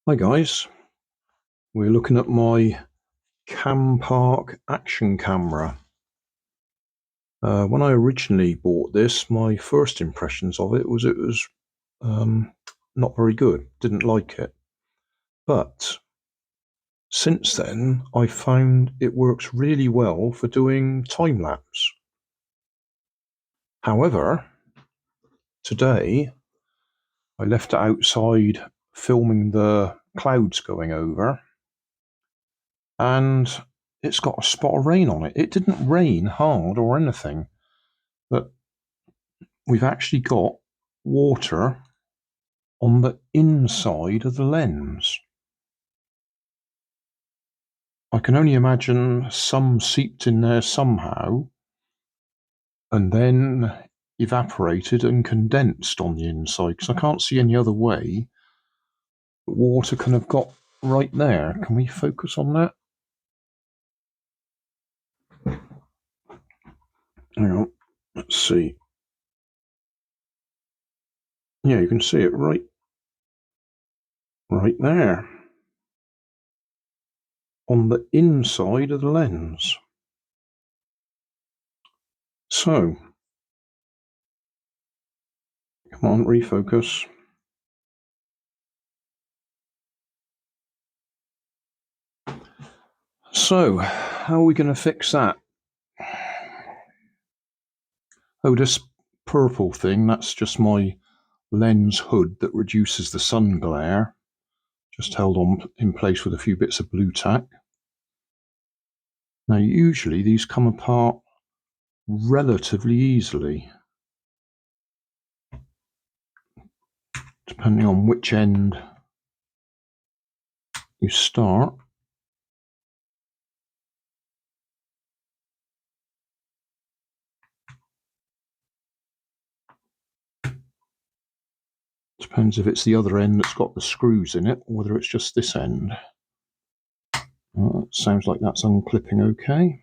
Hi guys, we're looking at my Campark action camera. When I originally bought this, my first impressions of it was not very good, didn't like it. But since then, I found it works really well for doing time-lapse. However, today I left it outside filming the clouds going over, and it's got a spot of rain on it. It didn't rain hard or anything, but we've actually got water on the inside of the lens. I can only imagine some seeped in there somehow and then evaporated and condensed on the inside, because I can't see any other way the water can have got right there. Can we focus on that? Hang on, let's see. Yeah, you can see it right there on the inside of the lens. So, come on, refocus. So, how are we going to fix that? Oh, this purple thing, that's just my lens hood that reduces the sun glare. Just held on in place with a few bits of blue tack. Now, usually these come apart relatively easily, depending on which end you start. Depends if it's the other end that's got the screws in it, or whether it's just this end. Sounds like that's unclipping okay.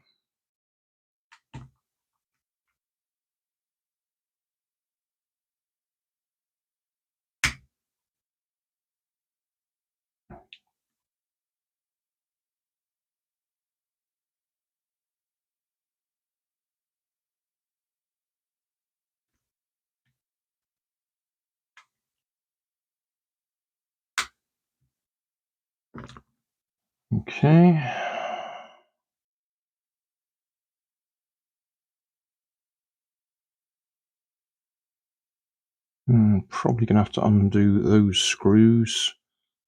Okay. Probably going to have to undo those screws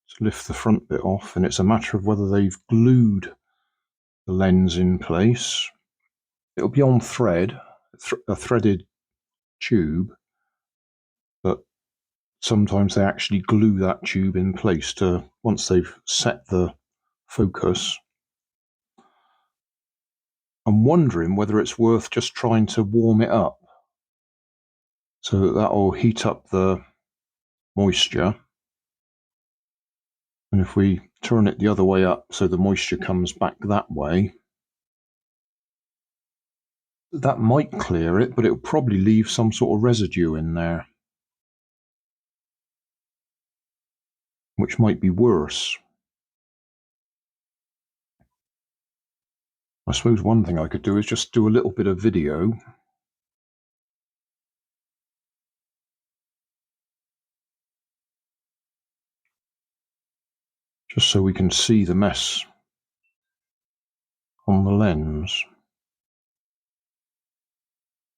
to lift the front bit off, and it's a matter of whether they've glued the lens in place. It'll be on thread, a threaded tube, but sometimes they actually glue that tube in place to once they've set the focus. I'm wondering whether it's worth just trying to warm it up so that will heat up the moisture. And if we turn it the other way up so the moisture comes back that way, that might clear it, but it'll probably leave some sort of residue in there, which might be worse. I suppose one thing I could do is just do a little bit of video just so we can see the mess on the lens.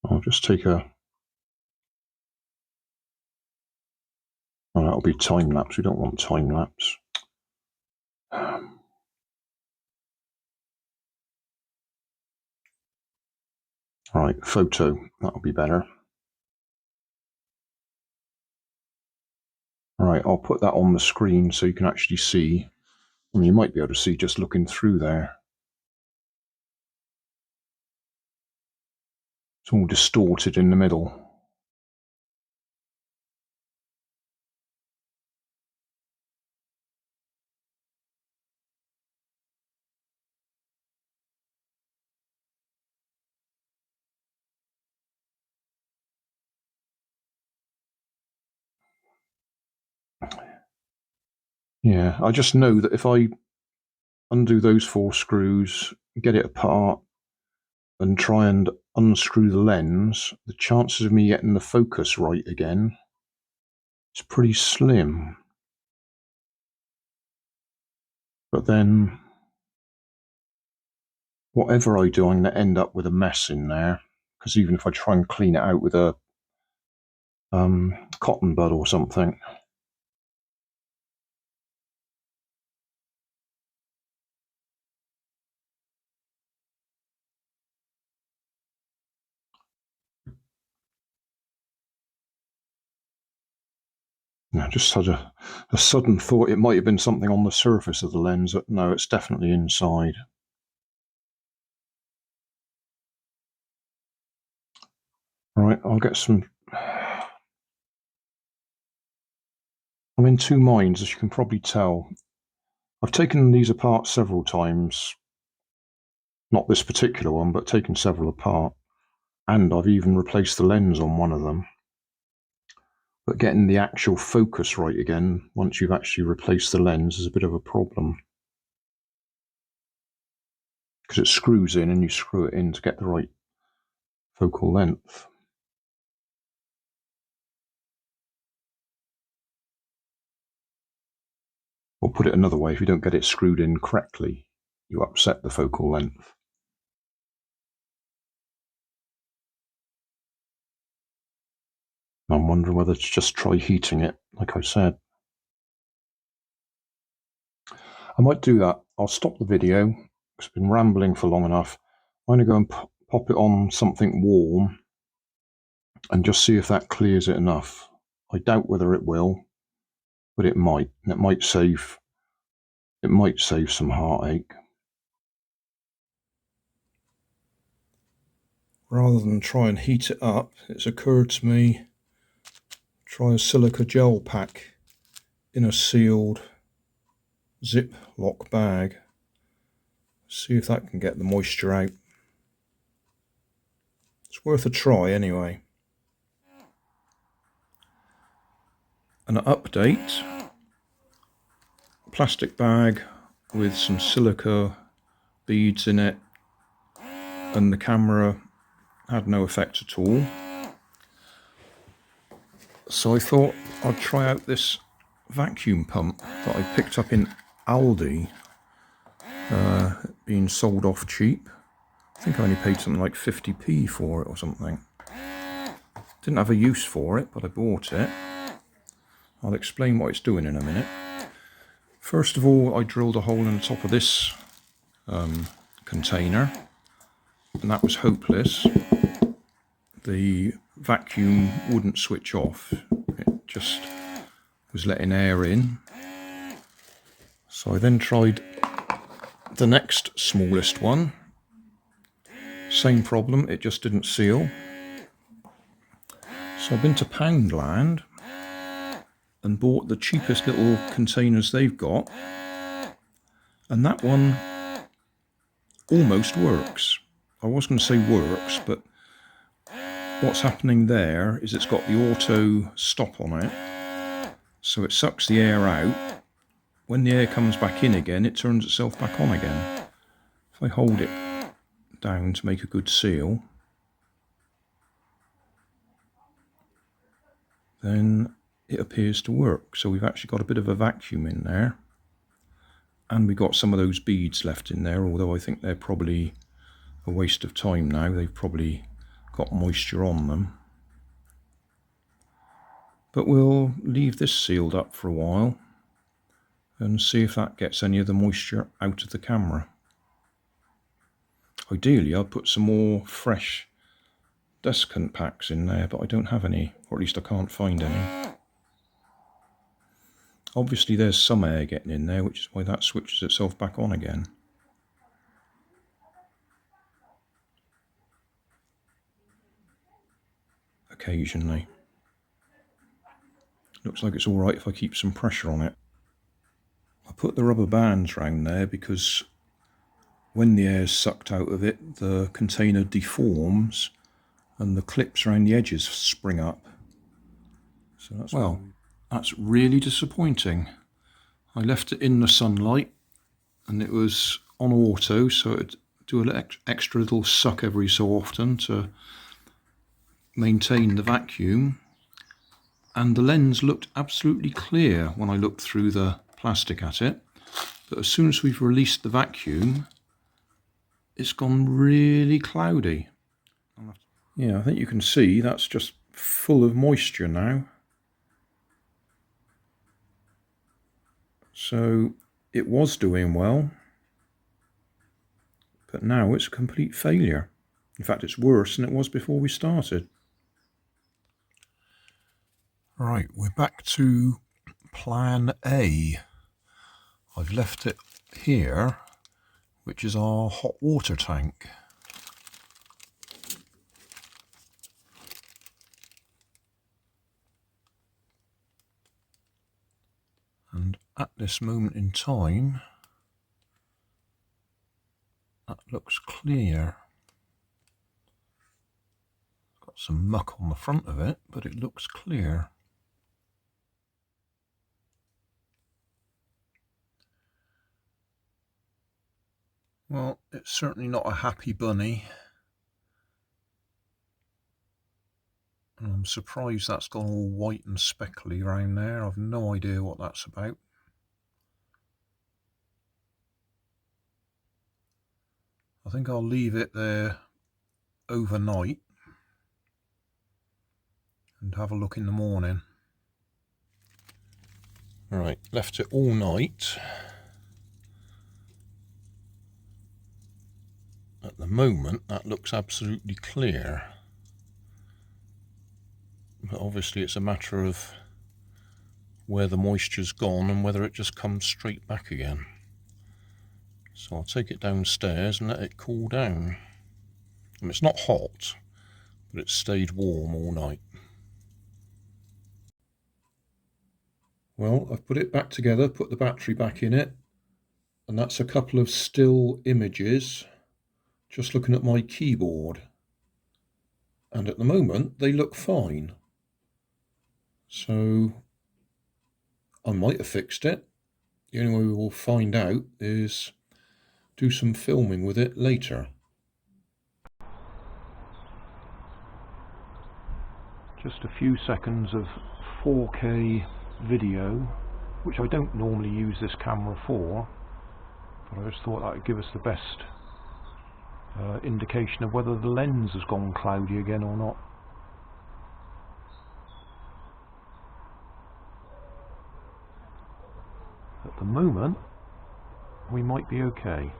I'll just take a... Oh, that'll be time-lapse. We don't want time-lapse. Right, photo. That'll be better. Right, I'll put that on the screen so you can actually see. I mean, you might be able to see just looking through there. It's all distorted in the middle. Yeah, I just know that if I undo those 4 screws, get it apart, and try and unscrew the lens, the chances of me getting the focus right again is pretty slim. But then, whatever I do, I'm going to end up with a mess in there, because even if I try and clean it out with a cotton bud or something. I just had a sudden thought it might have been something on the surface of the lens, but no, it's definitely inside. Right, I'll get some... I'm in two minds, as you can probably tell. I've taken these apart several times. Not this particular one, but taken several apart. And I've even replaced the lens on one of them. But getting the actual focus right again, once you've actually replaced the lens, is a bit of a problem. Because it screws in and you screw it in to get the right focal length. Or put it another way, if you don't get it screwed in correctly, you upset the focal length. I'm wondering whether to just try heating it, like I said. I might do that. I'll stop the video, because I've been rambling for long enough. I'm going to go and pop it on something warm and just see if that clears it enough. I doubt whether it will, but it might. And it might save some heartache. Rather than try and heat it up, it's occurred to me, try a silica gel pack in a sealed Ziploc bag. See if that can get the moisture out. It's worth a try anyway. An update: plastic bag with some silica beads in it, and the camera had no effect at all. So I thought I'd try out this vacuum pump that I picked up in Aldi, being sold off cheap. I think I only paid something like 50p for it or something. Didn't have a use for it, but I bought it. I'll explain what it's doing in a minute. First of all, I drilled a hole in the top of this container, and that was hopeless. The vacuum wouldn't switch off. It just was letting air in. So I then tried the next smallest one. Same problem, it just didn't seal. So I've been to Poundland and bought the cheapest little containers they've got, and that one almost works. I was going to say works, but what's happening there is it's got the auto stop on it, so it sucks the air out. When the air comes back in again, it turns itself back on again. If I hold it down to make a good seal, then it appears to work. So we've actually got a bit of a vacuum in there, and we got some of those beads left in there, although I think they're probably a waste of time now. They've probably got moisture on them. But we'll leave this sealed up for a while and see if that gets any of the moisture out of the camera. Ideally, I'll put some more fresh desiccant packs in there, but I don't have any, or at least I can't find any. Obviously there's some air getting in there, which is why that switches itself back on again. Occasionally. Looks like it's alright if I keep some pressure on it. I put the rubber bands round there because when the air's sucked out of it, the container deforms and the clips around the edges spring up. So that's, well, that's really disappointing. I left it in the sunlight and it was on auto, so it'd do an extra little suck every so often to maintain the vacuum, and the lens looked absolutely clear when I looked through the plastic at it. But as soon as we've released the vacuum, it's gone really cloudy. Yeah, I think you can see that's just full of moisture now. So it was doing well, but now it's a complete failure. In fact, it's worse than it was before we started. Right, we're back to plan A. I've left it here, which is our hot water tank. And at this moment in time, that looks clear. Got some muck on the front of it, but it looks clear. Well, it's certainly not a happy bunny. And I'm surprised that's gone all white and speckly around there. I've no idea what that's about. I think I'll leave it there overnight and have a look in the morning. Right, left it all night. At the moment, that looks absolutely clear. But obviously it's a matter of where the moisture's gone and whether it just comes straight back again. So I'll take it downstairs and let it cool down. And it's not hot, but it's stayed warm all night. Well, I've put it back together, put the battery back in it, and that's a couple of still images just looking at my keyboard. And at the moment they look fine. So I might have fixed it. The only way we will find out is do some filming with it later. Just a few seconds of 4K video, which I don't normally use this camera for, but I just thought that would give us the best indication of whether the lens has gone cloudy again or not. At the moment, we might be okay.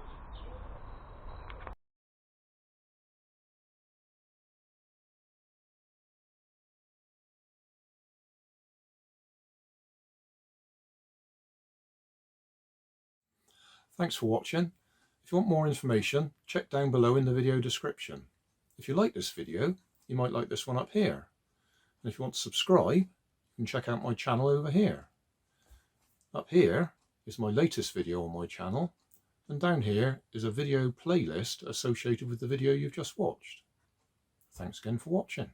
Thanks for watching. If you want more information, check down below in the video description. If you like this video, you might like this one up here. And if you want to subscribe, you can check out my channel over here. Up here is my latest video on my channel, and down here is a video playlist associated with the video you've just watched. Thanks again for watching.